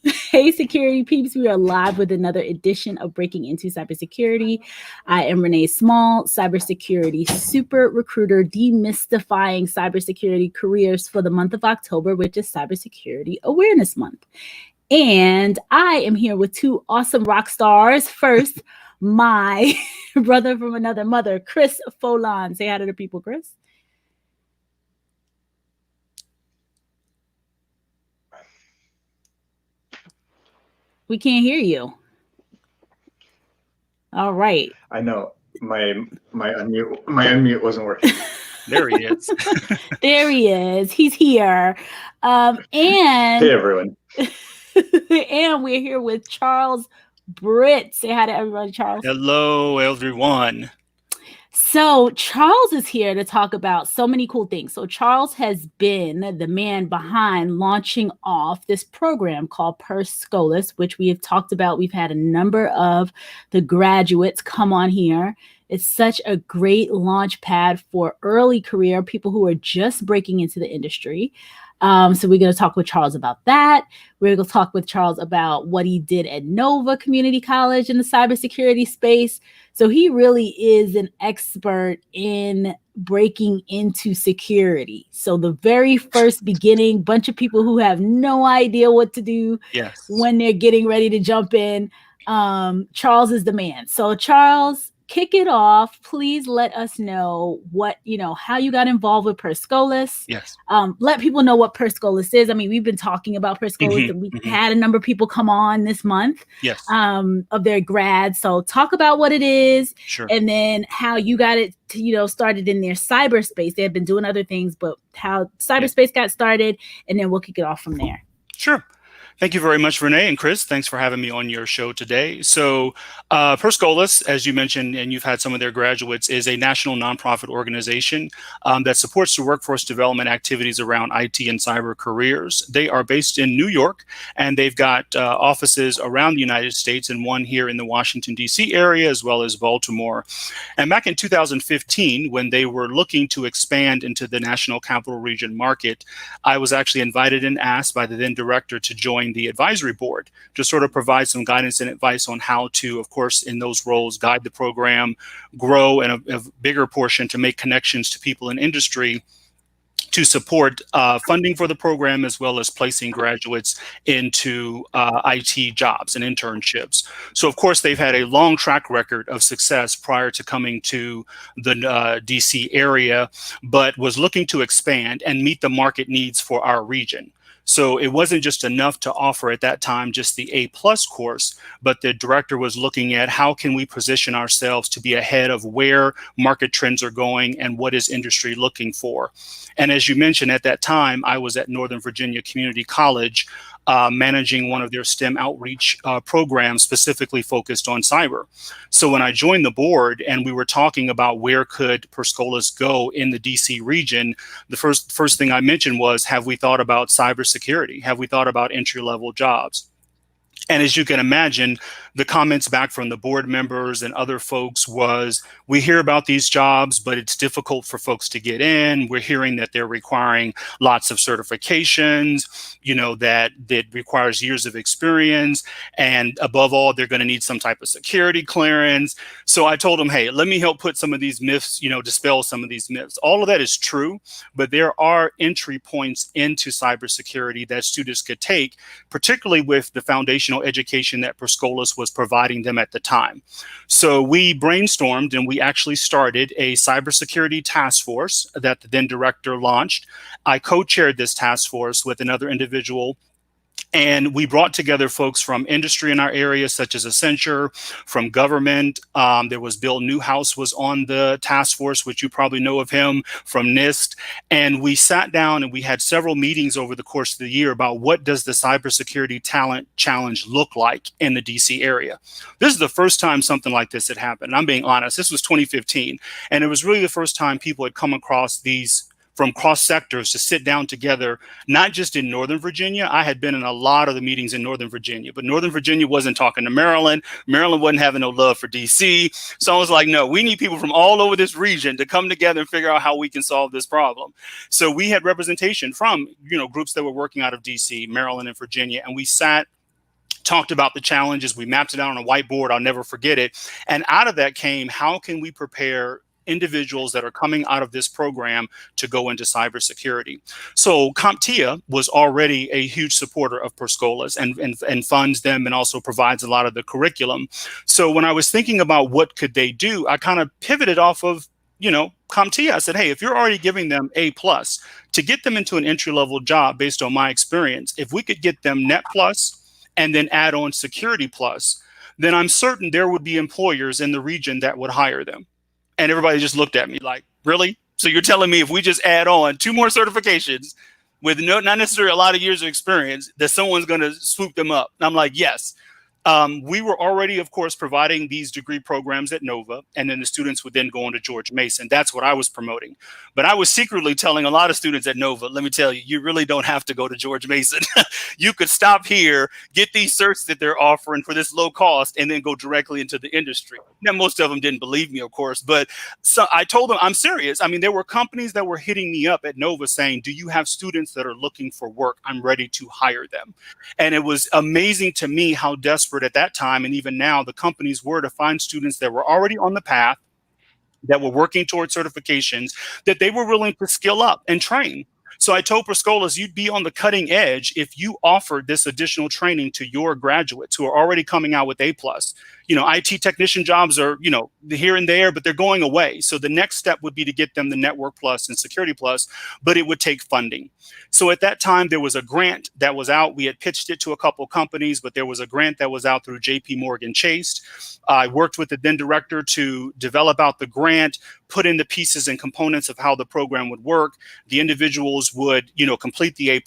Hey, security peeps, we are live with another edition of Breaking Into Cybersecurity. I am Renee Small, cybersecurity super recruiter, demystifying cybersecurity careers for the month of October, which is Cybersecurity Awareness Month. And I am here with two awesome rock stars. First, my brother from another mother, Chris Foulon. Say hi to the people, Chris. We can't hear you. All right. I know my unmute wasn't working. There he is. There he is. He's here. And hey everyone. And we're here with Charles Britt. Say hi to everybody, Charles. Hello, everyone. So Charles is here to talk about so many cool things. So Charles has been the man behind launching off this program called Scholas, which we have talked about. We've had a number of the graduates come on here. It's such a great launch pad for early career people who are just breaking into the industry. So we're going to talk with Charles about that. We're going to talk with Charles about what he did at Nova Community College in the cybersecurity space. So he really is an expert in breaking into security. So the very first beginning, bunch of people who have no idea what to do when they're getting ready to jump in. Charles is the man. So Charles, kick it off. Please let us know how you got involved with Scholas. Yes. Let people know what Scholas is. I mean, we've been talking about Scholas and we've had a number of people come on this month of their grads. So talk about what it is and then how you got it to, started in their cyberspace. They have been doing other things, but how cyberspace got started, and then we'll kick it off from there. Sure. Thank you very much, Renee and Chris. Thanks for having me on your show today. So Scholas, as you mentioned, and you've had some of their graduates, is a national nonprofit organization that supports the workforce development activities around IT and cyber careers. They are based in New York, and they've got offices around the United States and one here in the Washington, D.C. area, as well as Baltimore. And back in 2015, when they were looking to expand into the National Capital Region market, I was actually invited and asked by the then director to join the advisory board to sort of provide some guidance and advice on how to, of course, in those roles, guide the program, grow, and a bigger portion to make connections to people in industry to support funding for the program, as well as placing graduates into IT jobs and internships. So, of course, they've had a long track record of success prior to coming to the DC area, but was looking to expand and meet the market needs for our region. So it wasn't just enough to offer at that time just the A+ course, but the director was looking at how can we position ourselves to be ahead of where market trends are going and what is industry looking for. And as you mentioned, at that time, I was at Northern Virginia Community College, managing one of their STEM outreach programs specifically focused on cyber. So when I joined the board and we were talking about where could Scholas go in the DC region, the first thing I mentioned was, have we thought about cybersecurity? Have we thought about entry-level jobs? And as you can imagine, the comments back from the board members and other folks was, we hear about these jobs, but it's difficult for folks to get in. We're hearing that they're requiring lots of certifications, that requires years of experience. And above all, they're going to need some type of security clearance. So I told them, hey, let me help put some of these myths, dispel some of these myths. All of that is true, but there are entry points into cybersecurity that students could take, particularly with the foundational education that Scholas was providing them at the time. So we brainstormed and we actually started a cybersecurity task force that the then director launched. I co-chaired this task force with another individual, and we brought together folks from industry in our area, such as Accenture, from government. There was Bill Newhouse was on the task force, which you probably know of him from NIST. And we sat down and we had several meetings over the course of the year about what does the cybersecurity talent challenge look like in the DC area. This is the first time something like this had happened. I'm being honest. This was 2015. And it was really the first time people had come across these from cross sectors to sit down together, not just in Northern Virginia. I had been in a lot of the meetings in Northern Virginia, but Northern Virginia wasn't talking to Maryland. Maryland wasn't having no love for DC. So I was like, no, we need people from all over this region to come together and figure out how we can solve this problem. So we had representation from, groups that were working out of DC, Maryland, and Virginia, and we sat talked about the challenges. We mapped it out on a whiteboard. I'll never forget it. And out of that came, how can we prepare individuals that are coming out of this program to go into cybersecurity? So CompTIA was already a huge supporter of Scholas and funds them and also provides a lot of the curriculum. So when I was thinking about what could they do, I kind of pivoted off of, CompTIA. I said, hey, if you're already giving them A+, to get them into an entry-level job based on my experience, if we could get them Net Plus and then add on Security Plus, then I'm certain there would be employers in the region that would hire them. And everybody just looked at me like, really? So you're telling me if we just add on 2 more certifications with not necessarily a lot of years of experience, that someone's going to swoop them up? And I'm like, yes. We were already, of course, providing these degree programs at Nova, and then the students would then go on to George Mason. That's what I was promoting. But I was secretly telling a lot of students at Nova, let me tell you, you really don't have to go to George Mason. You could stop here, get these certs that they're offering for this low cost, and then go directly into the industry. Now, most of them didn't believe me, of course, but so I told them I'm serious. I mean, there were companies that were hitting me up at Nova saying, do you have students that are looking for work? I'm ready to hire them. And it was amazing to me how desperate at that time, and even now, the companies were to find students that were already on the path, that were working towards certifications, that they were willing to skill up and train. So I told Scholas, you'd be on the cutting edge if you offered this additional training to your graduates who are already coming out with A+. IT technician jobs are, here and there, but they're going away. So the next step would be to get them the Network Plus and Security Plus, but it would take funding. So at that time, there was a grant that was out. We had pitched it to a couple of companies, but there was a grant that was out through JP Morgan Chase. I worked with the then director to develop out the grant, put in the pieces and components of how the program would work. The individuals would, complete the A+.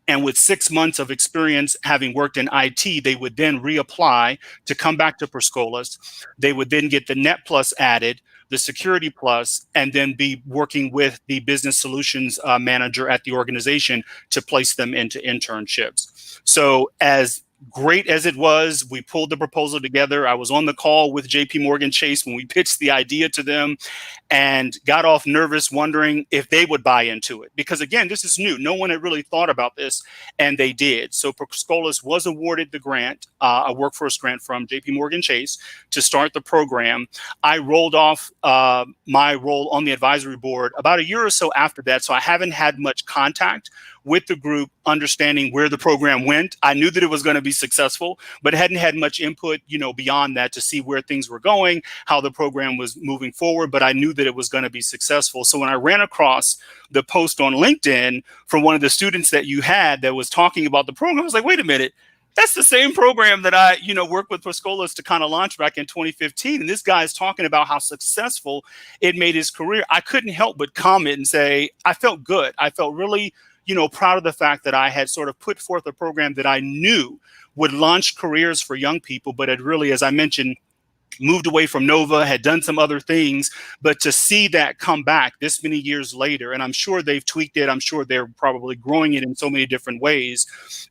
And with 6 months of experience having worked in IT, they would then reapply to come back to Scholas. They would then get the Net Plus added, the Security Plus, and then be working with the business solutions manager at the organization to place them into internships. So as great as it was, we pulled the proposal together. I was on the call with JP Morgan Chase when we pitched the idea to them and got off nervous wondering if they would buy into it. Because again, this is new. No one had really thought about this, and they did. So Scholas was awarded the grant, a workforce grant from JP Morgan Chase to start the program. I rolled off my role on the advisory board about a year or so after that. So I haven't had much contact with the group, understanding where the program went. I knew that it was going to be successful, but hadn't had much input, beyond that to see where things were going, how the program was moving forward, but I knew that it was going to be successful. So when I ran across the post on LinkedIn from one of the students that you had that was talking about the program, I was like, wait a minute, that's the same program that I, worked with Scholas to kind of launch back in 2015. And this guy is talking about how successful it made his career. I couldn't help but comment and say, I felt good. I felt really proud of the fact that I had sort of put forth a program that I knew would launch careers for young people, but had really, as I mentioned, moved away from Nova, had done some other things, but to see that come back this many years later, and I'm sure they've tweaked it, I'm sure they're probably growing it in so many different ways.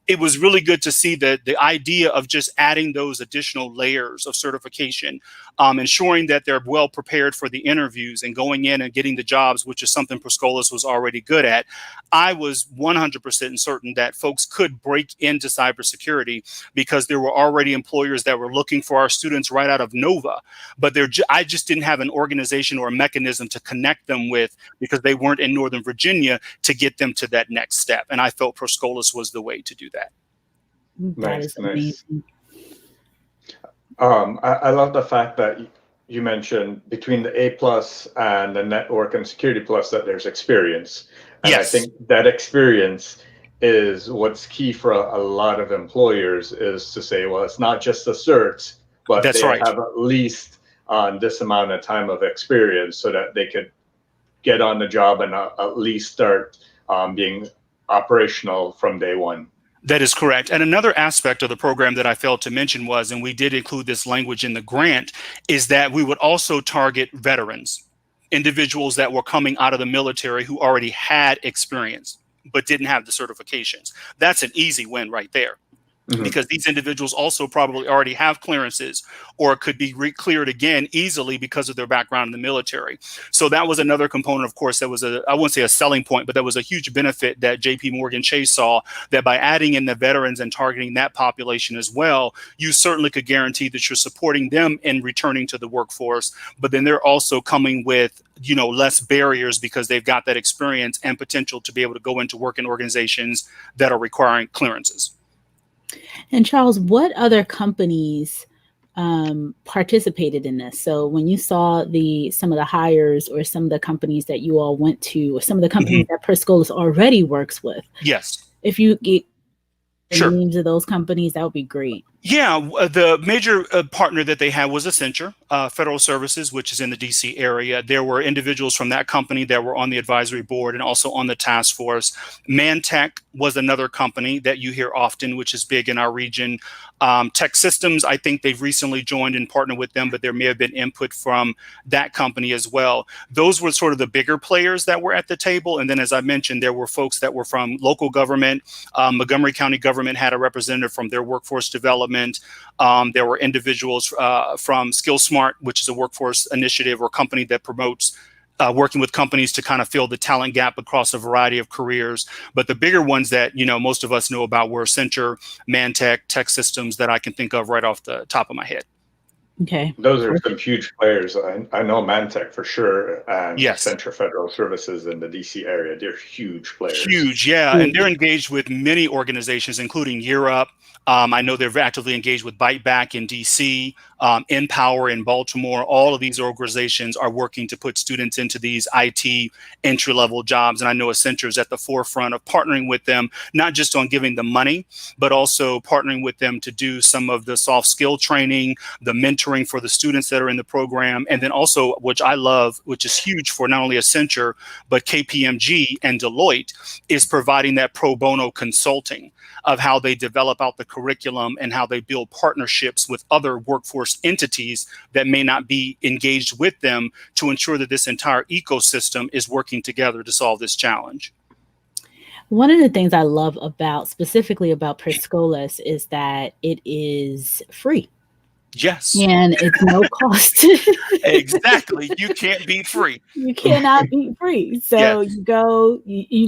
It was really good to see the idea of just adding those additional layers of certification, ensuring that they're well prepared for the interviews and going in and getting the jobs, which is something Scholas was already good at. I was 100% certain that folks could break into cybersecurity because there were already employers that were looking for our students right out of Nova, but I just didn't have an organization or a mechanism to connect them with because they weren't in Northern Virginia to get them to that next step. And I felt Scholas was the way to do that. That is amazing. I love the fact that you mentioned between the A+ and the Network and Security Plus that there's experience. And Yes. I think that experience is what's key for a lot of employers, is to say, well, it's not just the certs, but That's they right. have at least this amount of time of experience so that they could get on the job and at least start being operational from day one. That is correct. And another aspect of the program that I failed to mention was, and we did include this language in the grant, is that we would also target veterans, individuals that were coming out of the military who already had experience but didn't have the certifications. That's an easy win right there. because these individuals also probably already have clearances or could be cleared again easily because of their background in the military. So that was another component, of course, that was I wouldn't say a selling point, but that was a huge benefit that JP Morgan Chase saw, that by adding in the veterans and targeting that population as well, you certainly could guarantee that you're supporting them in returning to the workforce, but then they're also coming with less barriers because they've got that experience and potential to be able to go into work in organizations that are requiring clearances. And Charles, what other companies participated in this? So when you saw some of the hires or some of the companies that you all went to, or some of the companies that Scholas already works with, yes, if you get sure. names of those companies, that would be great. Yeah, the major partner that they had was Accenture Federal Services, which is in the DC area. There were individuals from that company that were on the advisory board and also on the task force. Mantech was another company that you hear often, which is big in our region. Tech Systems, I think they've recently joined and partnered with them, but there may have been input from that company as well. Those were sort of the bigger players that were at the table. And then, as I mentioned, there were folks that were from local government. Montgomery County government had a representative from their workforce development. There were individuals from SkillSmart, which is a workforce initiative or company that promotes working with companies to kind of fill the talent gap across a variety of careers. But the bigger ones that, most of us know about were Accenture, Mantech, Tech Systems, that I can think of right off the top of my head. Okay. Those are some huge players. I know Mantech for sure, and yes. Accenture Federal Services in the DC area. They're huge players. Huge, yeah. And they're engaged with many organizations, including Europe. I know they're actively engaged with Bite Back in DC, Empower in Baltimore. All of these organizations are working to put students into these IT entry-level jobs. And I know Accenture is at the forefront of partnering with them, not just on giving them money, but also partnering with them to do some of the soft skill training, the mentoring for the students that are in the program. And then also, which I love, which is huge for not only Accenture, but KPMG and Deloitte, is providing that pro bono consulting of how they develop out the curriculum and how they build partnerships with other workforce entities that may not be engaged with them to ensure that this entire ecosystem is working together to solve this challenge. One of the things I love specifically about Scholas is that it is free. Yes. And it's no cost. Exactly. You can't beat free. You cannot beat free. So yes. You go,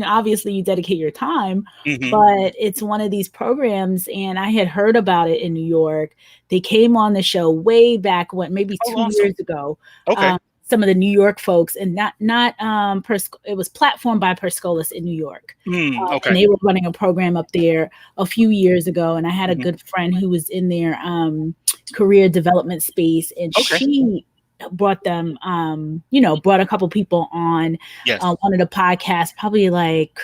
obviously you dedicate your time, but it's one of these programs, and I had heard about it in New York. They came on the show way back when, maybe 2 years ago. Okay. Some of the New York folks, and it was platformed by Scholas in New York. Okay. And they were running a program up there a few years ago, and I had a good friend who was in their career development space, and she brought them, brought a couple people on one of the podcasts, probably like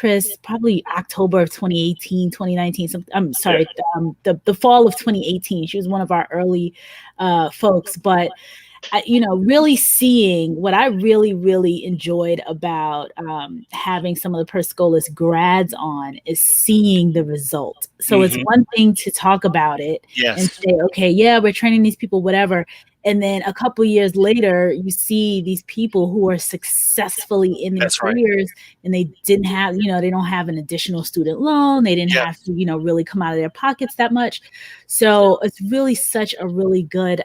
probably October of 2018, 2019. I'm sorry, the fall of 2018. She was one of our early folks, but really seeing what I really, really enjoyed about having some of the Scholas grads on is seeing the result. So it's one thing to talk about it and say, okay, yeah, we're training these people, whatever. And then a couple of years later, you see these people who are successfully in their careers, and they didn't have, they don't have an additional student loan. They didn't have to, really come out of their pockets that much. So it's really such a really good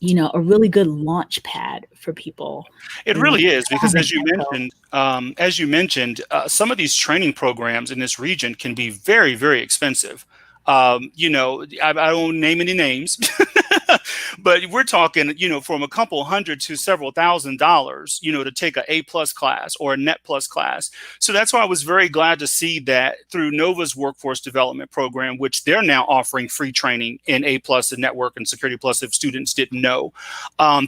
a really good launch pad for people. It really is, because as you mentioned, some of these training programs in this region can be very, very expensive. I don't name any names, but we're talking, from a couple hundred to several $1,000s, to take an A+ class or a Net Plus class. So that's why I was very glad to see that through Nova's workforce development program, which they're now offering free training in A+ and Network and Security Plus, if students didn't know,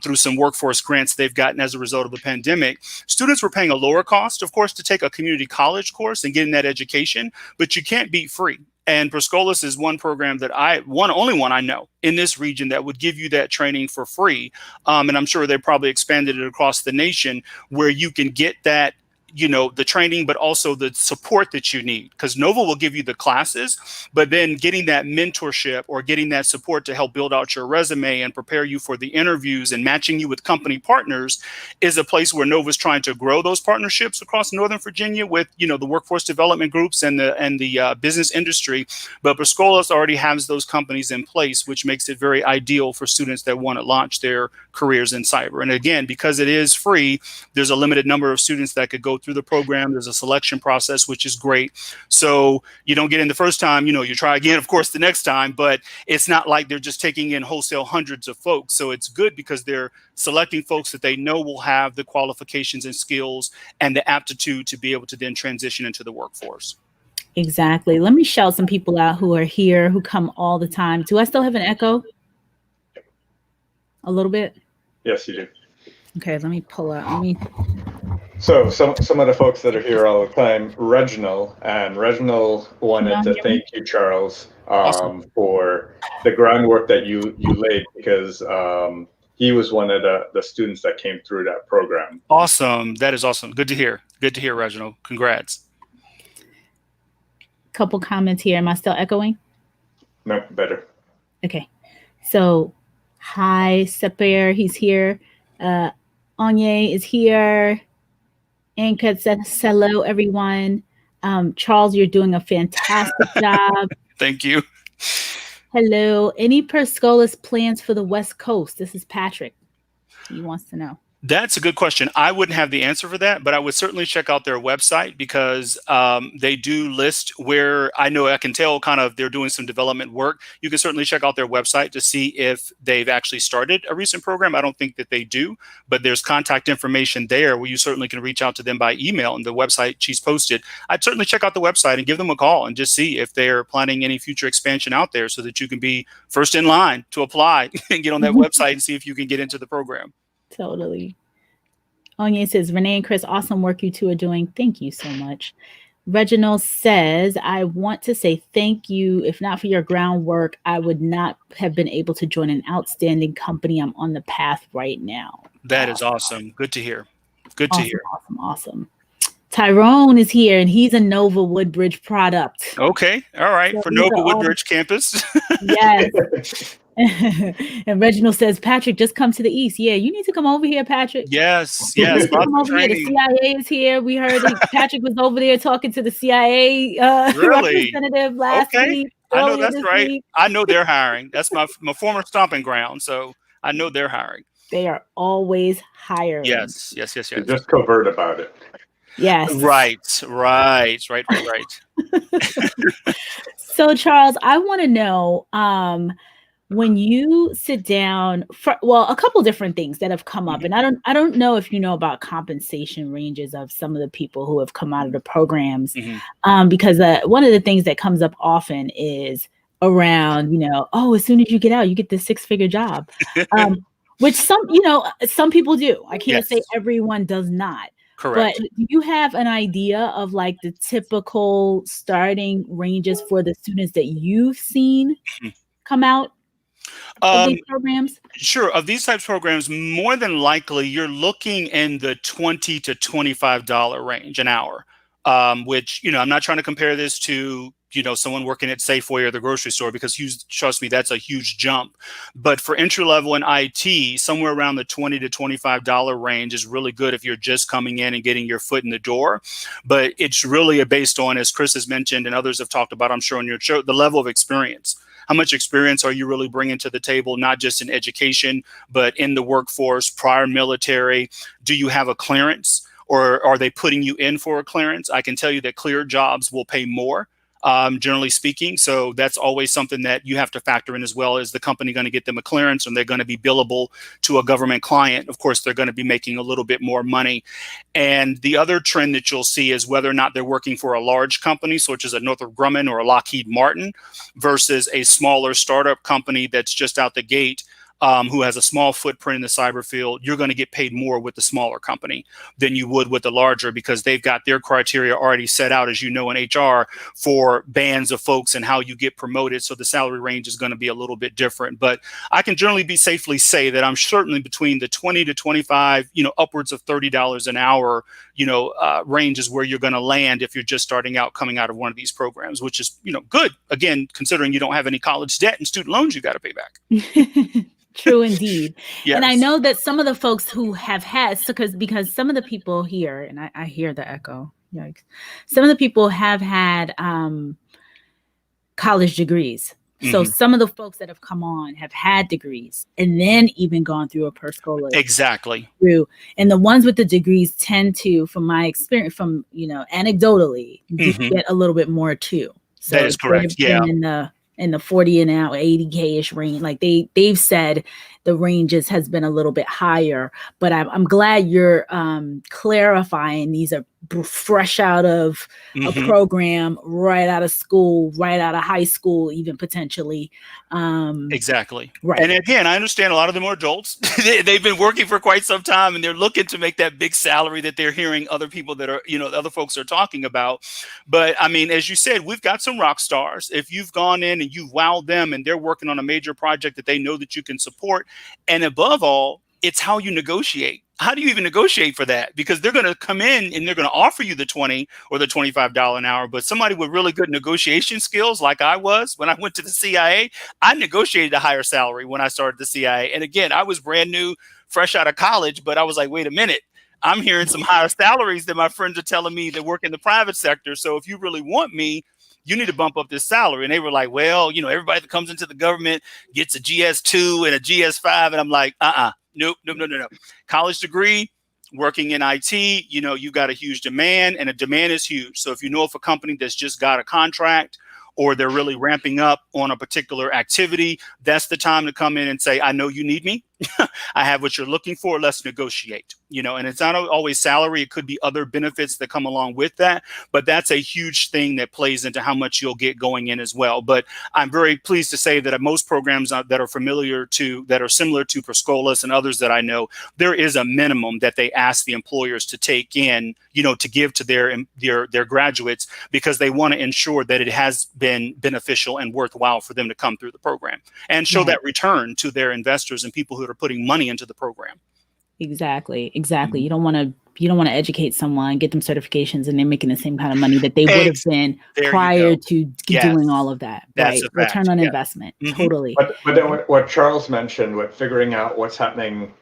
through some workforce grants they've gotten as a result of the pandemic. Students were paying a lower cost, of course, to take a community college course and getting that education, but you can't beat free. And Scholas is one program that only one I know in this region that would give you that training for free. And I'm sure they probably expanded it across the nation, where you can get that the training, but also the support that you need, because Nova will give you the classes, but then getting that mentorship or getting that support to help build out your resume and prepare you for the interviews and matching you with company partners is a place where Nova's trying to grow those partnerships across Northern Virginia with, the workforce development groups and the business industry. But Scholas already has those companies in place, which makes it very ideal for students that want to launch their careers in cyber. And again, because it is free, there's a limited number of students that could go through the program. There's a selection process, which is great. So you don't get in the first time, you try again, of course, the next time, but it's not like they're just taking in wholesale hundreds of folks. So it's good because they're selecting folks that they know will have the qualifications and skills and the aptitude to be able to then transition into the workforce. Exactly. Let me shout some people out who are here, who come all the time. Do I still have an echo? A little bit? Yes, you do. Okay, let me pull out. So some of the folks that are here all the time, Reginald wanted to thank you, Charles, Awesome. for the groundwork that you laid, because he was one of the students that came through that program. Awesome. That is awesome. Good to hear. Good to hear, Reginald. Congrats. Couple comments here. Am I still echoing? No, better. Okay. So, hi, Seper, he's here. Anye is here. Anka says hello, everyone. Charles, you're doing a fantastic job. Thank you. Hello. Any Scholas plans for the West Coast? This is Patrick. He wants to know. That's a good question. I wouldn't have the answer for that, but I would certainly check out their website, because they do list where I know I can tell kind of they're doing some development work. You can certainly check out their website to see if they've actually started a recent program. I don't think that they do, but there's contact information there where you certainly can reach out to them by email, and the website she's posted. I'd certainly check out the website and give them a call and just see if they're planning any future expansion out there, so that you can be first in line to apply and get on that website and see if you can get into the program. Totally. Anya says, Renee and Chris, awesome work you two are doing. Thank you so much. Reginald says, I want to say thank you. If not for your groundwork, I would not have been able to join an outstanding company. I'm on the path right now. That is awesome. Good to hear. Good to hear. Awesome. Tyrone is here, and he's a Nova Woodbridge product. Okay. All right. So for Nova Woodbridge campus. Yes. And Reginald says, Patrick, just come to the East. Yeah, you need to come over here, Patrick. Yes. Come over here. The CIA is here. We heard that Patrick was over there talking to the CIA representative last week. I know that's right. Week. I know they're hiring. That's my former stomping ground. So I know they're hiring. They are always hiring. Yes. You're just covert about it. Yes. Right. So, Charles, I want to know, when you sit down a couple different things that have come up, and I don't know if you know about compensation ranges of some of the people who have come out of the programs, because one of the things that comes up often is around, as soon as you get out, you get this 6-figure job, which some people do. I can't say everyone does not. Correct. But do you have an idea of like the typical starting ranges for the students that you've seen come out of these programs? Sure. Of these types of programs, more than likely, you're looking in the $20 to $25 range an hour, which, I'm not trying to compare this to, someone working at Safeway or the grocery store, because trust me, that's a huge jump. But for entry level in IT, somewhere around the $20 to $25 range is really good if you're just coming in and getting your foot in the door. But it's really based on, as Chris has mentioned and others have talked about, I'm sure on your show, the level of experience. How much experience are you really bringing to the table, not just in education, but in the workforce, prior military? Do you have a clearance, or are they putting you in for a clearance? I can tell you that cleared jobs will pay more, generally speaking. So that's always something that you have to factor in as well. Is the company going to get them a clearance, and they're going to be billable to a government client? Of course, they're going to be making a little bit more money. And the other trend that you'll see is whether or not they're working for a large company, such as a Northrop Grumman or a Lockheed Martin, versus a smaller startup company that's just out the gate, who has a small footprint in the cyber field. You're going to get paid more with the smaller company than you would with the larger, because they've got their criteria already set out, as you know, in HR for bands of folks and how you get promoted. So the salary range is going to be a little bit different. But I can generally safely say that I'm certainly between the 20 to 25, upwards of $30 an hour, range is where you're going to land if you're just starting out, coming out of one of these programs, which is, good. Again, considering you don't have any college debt and student loans you got to pay back. True indeed. Yes. And I know that some of the folks who have had, because some of the people here, and I hear the echo, yikes, some of the people have had college degrees. So some of the folks that have come on have had degrees and then even gone through a Scholas. Exactly. And the ones with the degrees tend to, from my experience, anecdotally, get a little bit more too. So that is correct. Yeah. In the 40 and now 80K-ish range. Like they've said the ranges has been a little bit higher, but I'm glad you're clarifying these are fresh out of a program, right out of school, right out of high school, even potentially. Exactly. Right. And again, I understand a lot of them are adults. They've been working for quite some time and they're looking to make that big salary that they're hearing other people that are, other folks are talking about. But I mean, as you said, we've got some rock stars. If you've gone in and you've wowed them and they're working on a major project that they know that you can support, and above all, it's how you negotiate. How do you even negotiate for that? Because they're going to come in and they're going to offer you the $20 or the $25 an hour. But somebody with really good negotiation skills, like I was when I went to the CIA, I negotiated a higher salary when I started the CIA. And again, I was brand new, fresh out of college, but I was like, wait a minute. I'm hearing some higher salaries than my friends are telling me that work in the private sector. So if you really want me, you need to bump up this salary. And they were like, well, everybody that comes into the government gets a GS2 and a GS5. And I'm like, nope. College degree, working in IT, you've got a huge demand and a demand is huge. So if you know of a company that's just got a contract or they're really ramping up on a particular activity, that's the time to come in and say, I know you need me. I have what you're looking for. Let's negotiate, and it's not always salary. It could be other benefits that come along with that. But that's a huge thing that plays into how much you'll get going in as well. But I'm very pleased to say that at most programs that are similar to Scholas and others that I know, there is a minimum that they ask the employers to take in, to give to their graduates, because they want to ensure that it has been beneficial and worthwhile for them to come through the program and show that return to their investors and people who are putting money into the program. Exactly. You don't want to educate someone, get them certifications, and they're making the same kind of money that they would have been prior to doing all of that. That's right. Return on investment. Totally. But then what Charles mentioned with figuring out what's happening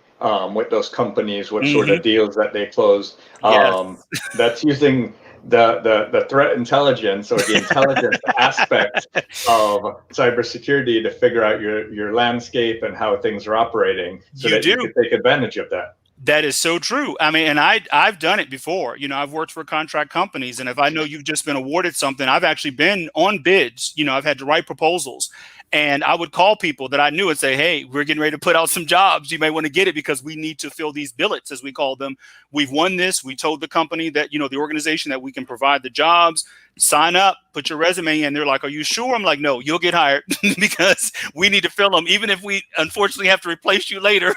with those companies, what sort of deals that they closed, that's using the threat intelligence or the intelligence aspect of cybersecurity to figure out your landscape and how things are operating so you can take advantage of that. That is so true. I mean, and I've done it before. I've worked for contract companies, and if I know you've just been awarded something, I've actually been on bids. I've had to write proposals, and I would call people that I knew and say, hey, we're getting ready to put out some jobs. You may want to get it because we need to fill these billets, as we call them. We've won this. We told the company that, the organization, that we can provide the jobs. Sign up, put your resume in. They're like, are you sure? I'm like, no, you'll get hired because we need to fill them. Even if we unfortunately have to replace you later,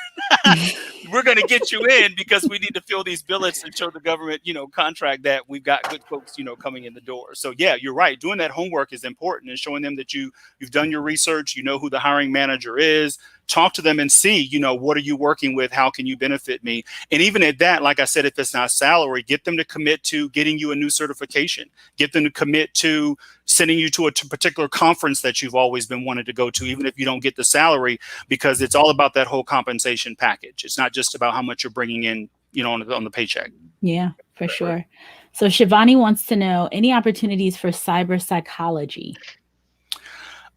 we're going to get you in because we need to fill these billets and show the government, contract that we've got good folks, coming in the door. So yeah, you're right. Doing that homework is important and showing them that you've done your research, who the hiring manager is. Talk to them and see, what are you working with? How can you benefit me? And even at that, like I said, if it's not salary, get them to commit to getting you a new certification. Get them to commit to sending you to a particular conference that you've always been wanting to go to, even if you don't get the salary, because it's all about that whole compensation package. It's not just about how much you're bringing in, on the paycheck. Yeah, for sure. So Shivani wants to know any opportunities for cyber psychology.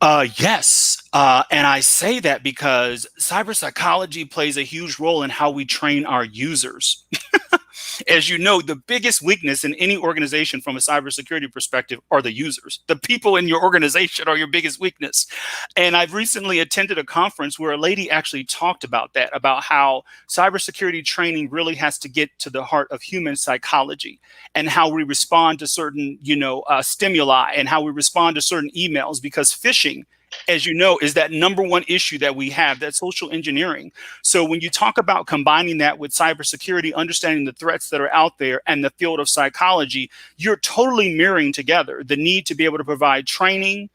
Yes. And I say that because cyber psychology plays a huge role in how we train our users. As you know, the biggest weakness in any organization from a cybersecurity perspective are the users. The people in your organization are your biggest weakness. And I've recently attended a conference where a lady actually talked about that, about how cybersecurity training really has to get to the heart of human psychology and how we respond to certain, stimuli and how we respond to certain emails, because phishing, as you know, is that number one issue that we have, that social engineering. So when you talk about combining that with cybersecurity, understanding the threats that are out there and the field of psychology, you're totally mirroring together the need to be able to provide training,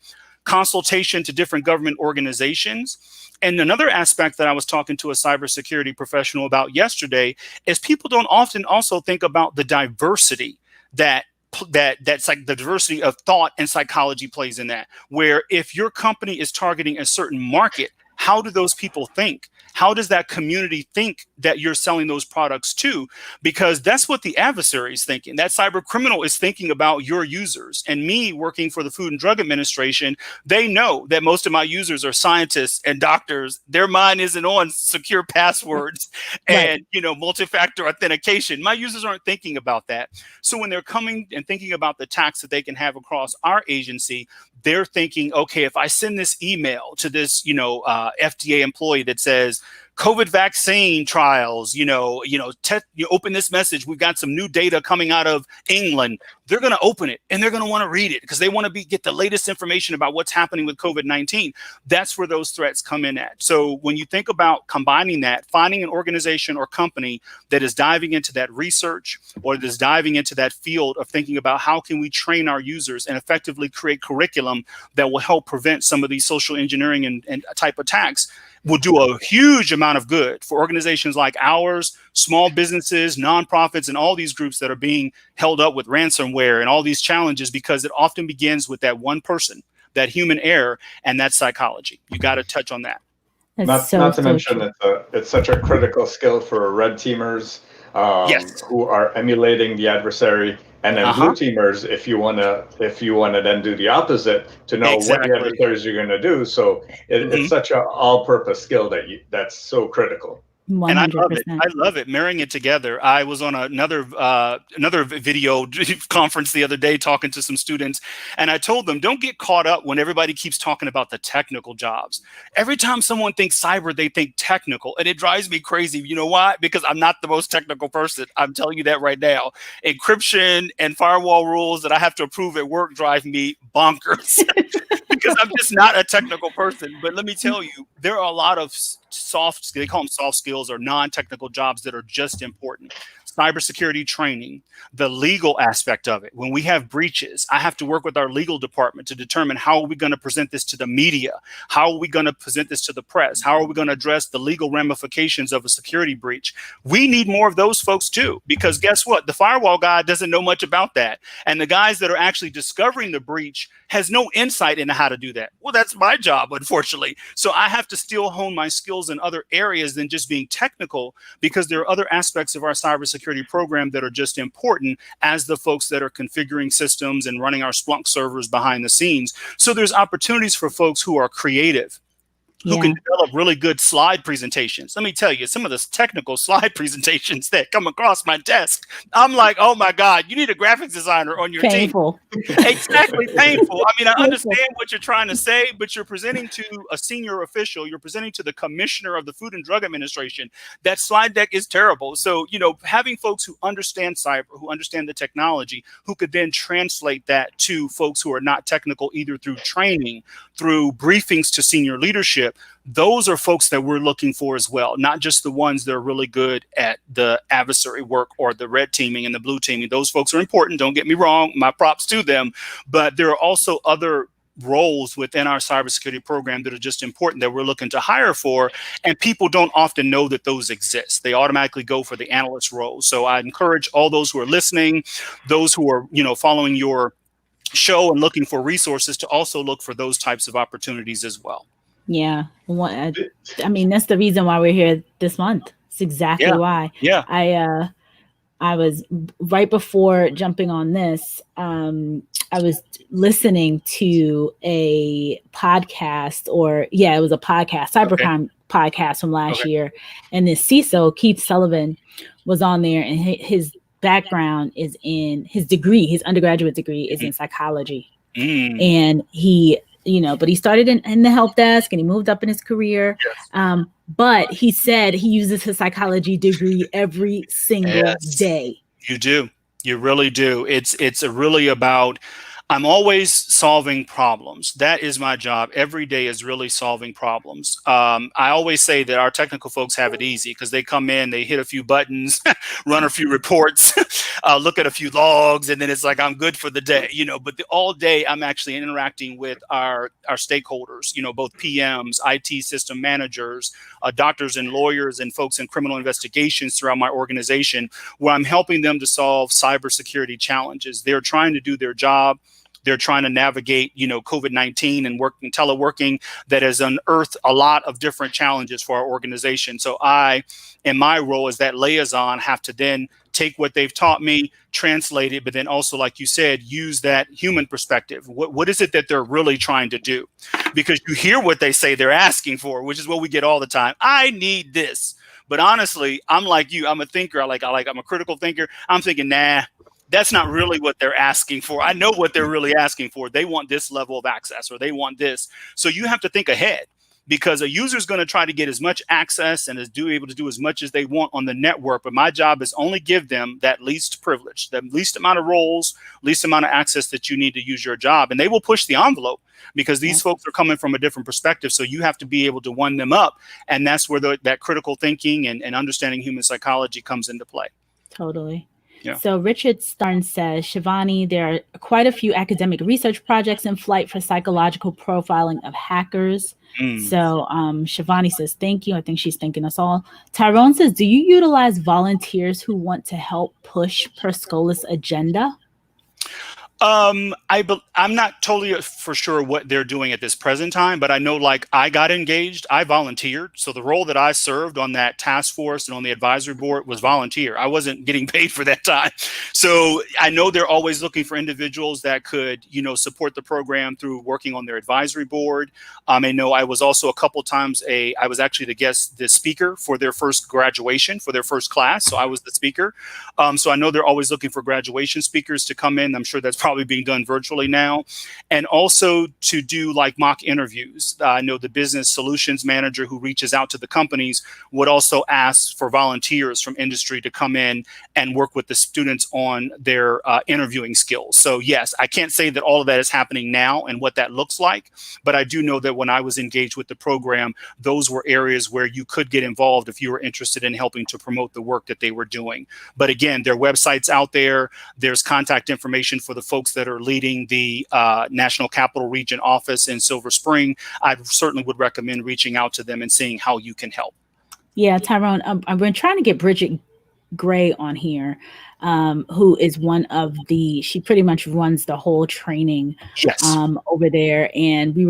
consultation to different government organizations. And another aspect that I was talking to a cybersecurity professional about yesterday is people don't often also think about the diversity that's like the diversity of thought and psychology plays in that, where if your company is targeting a certain market, how do those people think? How does that community think that you're selling those products to? Because that's what the adversary is thinking. That cyber criminal is thinking about your users. And me working for the Food and Drug Administration, they know that most of my users are scientists and doctors. Their mind isn't on secure passwords and, multi-factor authentication. My users aren't thinking about that. So when they're coming and thinking about the attacks that they can have across our agency, they're thinking, okay, if I send this email to this, FDA employee that says COVID vaccine trials, you open this message, we've got some new data coming out of England. They're going to open it and they're going to want to read it because they want to get the latest information about what's happening with COVID-19. That's where those threats come in at. So when you think about combining that, finding an organization or company that is diving into that research or that's diving into that field of thinking about how can we train our users and effectively create curriculum that will help prevent some of these social engineering and type attacks, will do a huge amount of good for organizations like ours, small businesses, nonprofits, and all these groups that are being held up with ransomware and all these challenges, because it often begins with that one person, that human error, and that psychology. You got to touch on that. Not to mention it's such a critical skill for red teamers who are emulating the adversary, and then blue teamers if you want to then do the opposite to know what the adversaries are going to do. So it's such an all-purpose skill that's so critical. 100%. And I love it. Marrying it together. I was on another video conference the other day talking to some students, and I told them, don't get caught up when everybody keeps talking about the technical jobs. Every time someone thinks cyber, they think technical, and it drives me crazy. You know why? Because I'm not the most technical person. I'm telling you that right now. Encryption and firewall rules that I have to approve at work drive me bonkers. Because I'm just not a technical person. But let me tell you, there are a lot of they call them soft skills or non-technical jobs that are just important. Cybersecurity training, the legal aspect of it. When we have breaches, I have to work with our legal department to determine how are we going to present this to the media? How are we going to present this to the press? How are we going to address the legal ramifications of a security breach? We need more of those folks too, because guess what? The firewall guy doesn't know much about that. And the guys that are actually discovering the breach has no insight into how to do that. Well, that's my job, unfortunately. So I have to still hone my skills in other areas than just being technical, because there are other aspects of our cybersecurity program that are just important as the folks that are configuring systems and running our Splunk servers behind the scenes. So there's opportunities for folks who are creative, who can develop really good slide presentations. Let me tell you, some of the technical slide presentations that come across my desk, I'm like, oh my God, you need a graphics designer on your team. Exactly, painful. I mean, I understand what you're trying to say, but you're presenting to a senior official, you're presenting to the commissioner of the Food and Drug Administration. That slide deck is terrible. So, having folks who understand cyber, who understand the technology, who could then translate that to folks who are not technical, either through training, through briefings to senior leadership, those are folks that we're looking for as well, not just the ones that are really good at the adversary work or the red teaming and the blue teaming. Those folks are important. Don't get me wrong. My props to them. But there are also other roles within our cybersecurity program that are just important that we're looking to hire for. And people don't often know that those exist. They automatically go for the analyst role. So I encourage all those who are listening, those who are, following your show and looking for resources, to also look for those types of opportunities as well. Yeah. I mean, that's the reason why we're here this month. It's exactly why. Yeah. I was right before jumping on this. I was listening to a podcast, it was a podcast, cybercrime podcast from last year. And this CISO, Keith Sullivan, was on there, and his background is in his undergraduate degree is in psychology. And he, but he started in the help desk and he moved up in his career. Yes. But he said he uses his psychology degree every single day. You do. You really do. It's really about, I'm always solving problems. That is my job. Every day is really solving problems. I always say that our technical folks have it easy because they come in, they hit a few buttons, run a few reports. I'll look at a few logs, and then it's like I'm good for the day, But all day I'm actually interacting with our stakeholders, both PMs, IT system managers, doctors and lawyers, and folks in criminal investigations throughout my organization, where I'm helping them to solve cybersecurity challenges. They're trying to do their job. They're trying to navigate, COVID-19 and teleworking that has unearthed a lot of different challenges for our organization. So I, in my role as that liaison, have to then take what they've taught me, translate it, but then also, like you said, use that human perspective. What is it that they're really trying to do? Because you hear what they say they're asking for, which is what we get all the time. I need this. But honestly, I'm like you. I'm a thinker. I'm a critical thinker. I'm thinking, nah, that's not really what they're asking for. I know what they're really asking for. They want this level of access, or they want this. So you have to think ahead, because a user is going to try to get as much access and is able to do as much as they want on the network. But my job is only give them that least privilege, the least amount of roles, least amount of access that you need to use your job. And they will push the envelope, because these folks are coming from a different perspective. So you have to be able to one them up. And that's where that critical thinking and understanding human psychology comes into play. Totally. Yeah. So Richard Starn says, Shivani, there are quite a few academic research projects in flight for psychological profiling of hackers. So Shivani says, thank you. I think she's thanking us all. Tyrone says, do you utilize volunteers who want to help push Per Scholas agenda? I'm not totally for sure what they're doing at this present time, but I know, like, I got engaged, I volunteered. So the role that I served on that task force and on the advisory board was volunteer. I wasn't getting paid for that time. So I know they're always looking for individuals that could, support the program through working on their advisory board. I know I was also a couple times I was actually the speaker for their first graduation, for their first class. So I was the speaker. So I know they're always looking for graduation speakers to come in. I'm sure that's probably being done virtually now, and also to do like mock interviews. I know the business solutions manager who reaches out to the companies would also ask for volunteers from industry to come in and work with the students on their interviewing skills. So yes, I can't say that all of that is happening now and what that looks like, but I do know that when I was engaged with the program, those were areas where you could get involved if you were interested in helping to promote the work that they were doing. But again, their website's out there. There's contact information for the folks that are leading the National Capital Region office in Silver Spring. I certainly would recommend reaching out to them and seeing how you can help. Yeah, Tyrone, I've been trying to get Bridget Gray on here, who is she pretty much runs the whole training over there. And she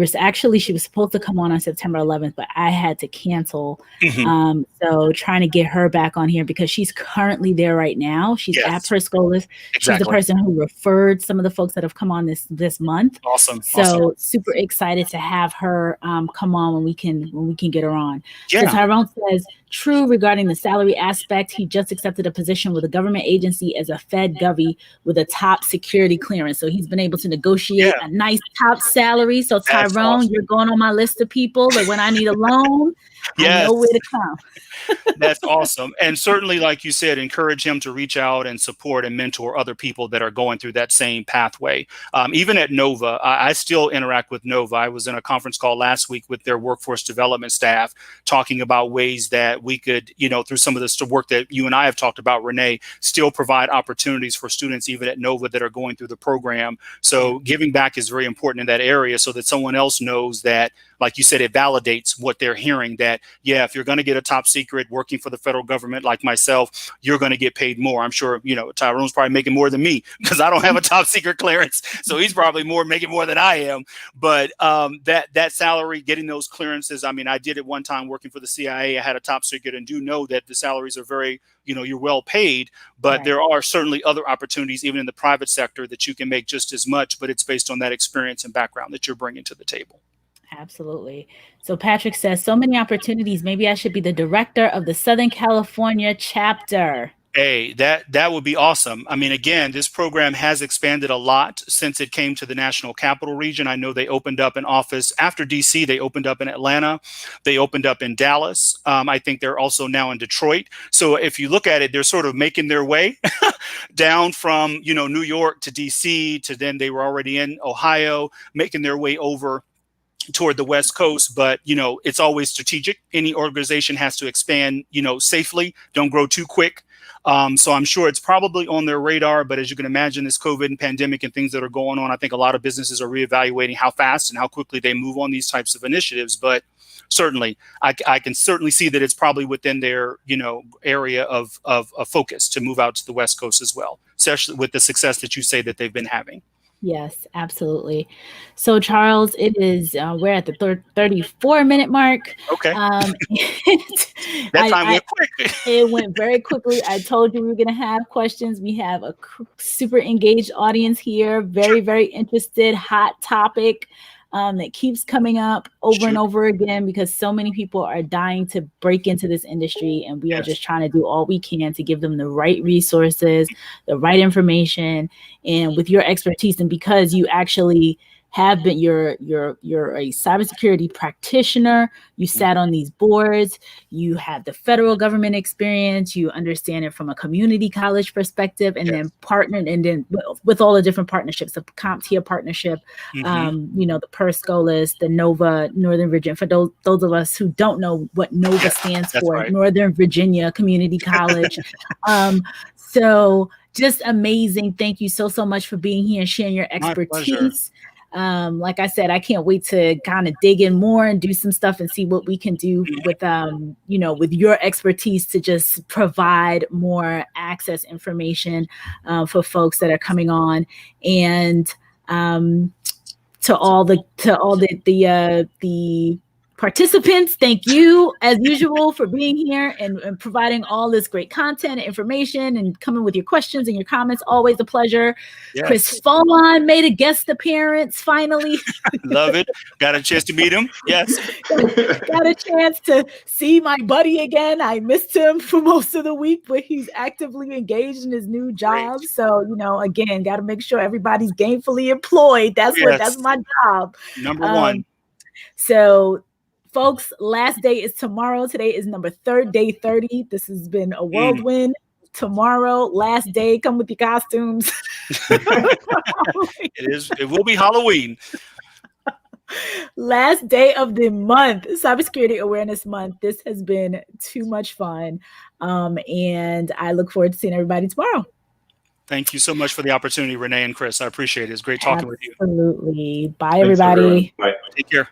was supposed to come on September 11th, but I had to cancel. So trying to get her back on here, because she's currently there right now. She's at Per Scholas. She's the person who referred some of the folks that have come on this month. Awesome. So super excited to have her come on when we can get her on. So Tyrone says, true regarding the salary aspect. He just accepted a position with a government agency as a Fed Govy with a top security clearance. So he's been able to negotiate a nice top salary. So Tyrone, you're going on my list of people that when I need a loan, I know where to come. That's awesome. And certainly, like you said, encourage him to reach out and support and mentor other people that are going through that same pathway. Even at Nova, I still interact with Nova. I was in a conference call last week with their workforce development staff talking about ways that we could, through some of this work that you and I have talked about, Renee, still provide opportunities for students even at Nova that are going through the program. So giving back is very important in that area, so that someone else knows that, like you said, it validates what they're hearing, that, if you're going to get a top secret working for the federal government like myself, you're going to get paid more. I'm sure, Tyrone's probably making more than me because I don't have a top secret clearance. So he's probably making more than I am. But that salary, getting those clearances, I did it one time working for the CIA. I had a top secret, and do know that the salaries are very, you're well paid, but there are certainly other opportunities, even in the private sector, that you can make just as much, but it's based on that experience and background that you're bringing to the table. Absolutely. So Patrick says, so many opportunities. Maybe I should be the director of the Southern California chapter. Hey, that would be awesome. Again, this program has expanded a lot since it came to the National Capital Region. I know they opened up an office after DC. They opened up in Atlanta. They opened up in Dallas. I think they're also now in Detroit. So if you look at it, they're sort of making their way down from, New York to DC, to then they were already in Ohio, making their way over toward the West Coast, but it's always strategic. Any organization has to expand, safely. Don't grow too quick. So I'm sure it's probably on their radar. But as you can imagine, this COVID and pandemic and things that are going on, I think a lot of businesses are reevaluating how fast and how quickly they move on these types of initiatives. But certainly, I can certainly see that it's probably within their area of focus to move out to the West Coast as well, especially with the success that you say that they've been having. Yes, absolutely. So, Charles, it is, we're at the 34-minute mark. Okay. That time went quick. It went very quickly. I told you we were going to have questions. We have a super engaged audience here. Very, very interested, hot topic that keeps coming up over and over again, because so many people are dying to break into this industry, and we are just trying to do all we can to give them the right resources, the right information, and with your expertise, and because you actually have been, you're a cybersecurity practitioner, you sat on these boards, you have the federal government experience, you understand it from a community college perspective, and then partnered, and then with all the different partnerships, the CompTIA partnership, the Scholas, the Nova, Northern Virginia, for those of us who don't know what Nova stands for, Northern Virginia Community College. So just amazing. Thank you so much for being here and sharing your expertise. Like I said, I can't wait to kind of dig in more and do some stuff and see what we can do with, with your expertise to just provide more access information for folks that are coming on, and to all the participants, thank you as usual for being here and providing all this great content and information and coming with your questions and your comments. Always a pleasure. Yes. Chris Foulon made a guest appearance finally. Love it. Got a chance to meet him. Yes. Got a chance to see my buddy again. I missed him for most of the week, but he's actively engaged in his new job. Great. So, again, got to make sure everybody's gainfully employed. That's my job. Number one. So, folks, last day is tomorrow. Today is day 30. This has been a whirlwind. Tomorrow, last day. Come with your costumes. It will be Halloween. Last day of the month, Cybersecurity Awareness Month. This has been too much fun. And I look forward to seeing everybody tomorrow. Thank you so much for the opportunity, Renee and Chris. I appreciate it. It's great talking with you. Absolutely. Bye, everybody. Bye. Take care.